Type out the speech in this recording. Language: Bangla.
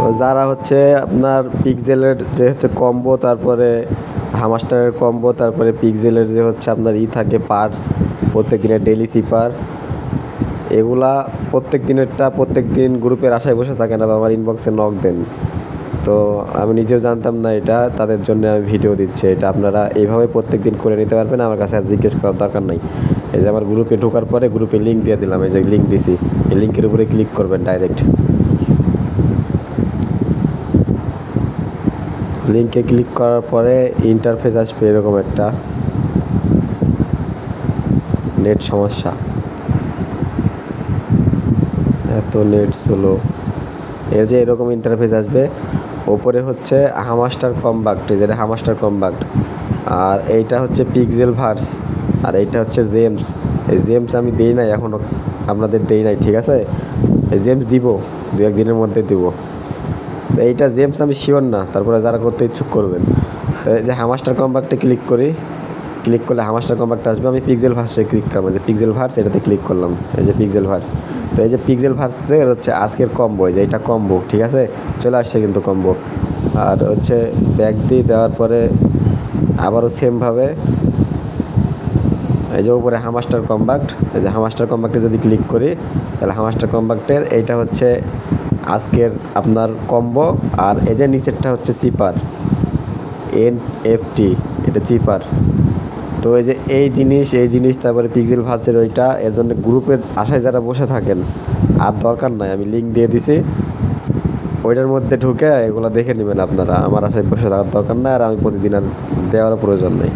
তো যারা হচ্ছে আপনার পিক্সেলের যে হচ্ছে কম্বো, তারপরে হামাস্টারের কম্বো, তারপরে পিক্সেলের যে হচ্ছে আপনার থাকে পার্টস, প্রত্যেক দিনের ডেইলি সিপার, এগুলা প্রত্যেক দিনেরটা প্রত্যেক দিন গ্রুপের আশায় বসে থাকেন বা আমার ইনবক্সে নক দেন। তো আমি নিজেও জানতাম না এটা, তাদের জন্য আমি ভিডিও দিচ্ছি। এটা আপনারা এইভাবে প্রত্যেক দিন করে নিতে পারবেন, আমার কাছে আর জিজ্ঞেস করার দরকার নাই। এই যে আমার গ্রুপে ঢোকার পরে গ্রুপে লিঙ্ক দিয়ে দিলাম, এই যে লিঙ্ক দিছি, এই লিঙ্কের উপরে ক্লিক করবেন ডাইরেক্ট। লিঙ্কে ক্লিক করার পরে ইন্টারফেস আসবে এরকম একটা, নেট সমস্যা, এত নেট স্লো। এর যে এরকম ইন্টারফেস আসবে, ওপরে হচ্ছে হামাস্টার কম্বাক্ট, যেটা হামাস্টার কম্বাক্ট, আর এইটা হচ্ছে পিক্সেল ভার্স, আর এইটা হচ্ছে জেমস। এই জেমস আমি দিই নাই এখনও, আপনাদের দেই নাই, ঠিক আছে? এই জেমস দিব, দু একদিনের মধ্যে দিব। এইটা জেমস আমি শিওর না, তারপরে যারা করতে ইচ্ছুক করবেন। তো এই যে হামাস্টার কম্বাক্টে ক্লিক করি, ক্লিক করলে হামাস্টার কম্বাক্ট আসবে। আমি পিক্সেল ভার্সে ক্লিক করলাম, যে পিক্সেল ভার্স এটাতে ক্লিক করলাম, এই যে পিক্সেল ভার্স। তো এই যে পিক্সেল ভার্সের হচ্ছে আজকের কম্বো, এই যে এটা কম্বো, ঠিক আছে? চলে আসছে কিন্তু কম্বো। আর হচ্ছে ব্যাক দিয়ে দেওয়ার পরে আবারও সেমভাবে এই যে উপরে হামাস্টার কম্বাক্ট, এই যে হামাস্টার কম্বাক্টে যদি ক্লিক করি, তাহলে হামাস্টার কম্বাক্টের এইটা হচ্ছে আজকের আপনার কম্বো। আর এই যে নিচেরটা হচ্ছে চিপার, NFT, এটা চিপার। তো এই যে এই জিনিস তারপরে পিক্সেল ভার্সের ওইটা, এর জন্য গ্রুপের আশায় যারা বসে থাকেন, আর দরকার নাই, আমি লিঙ্ক দিয়ে দিছি, ওইটার মধ্যে ঢুকে এগুলো দেখে নেবেন আপনারা। আমার আশায় বসে থাকার দরকার নাই, আর আমি প্রতিদিন আর দেওয়ার প্রয়োজন নেই।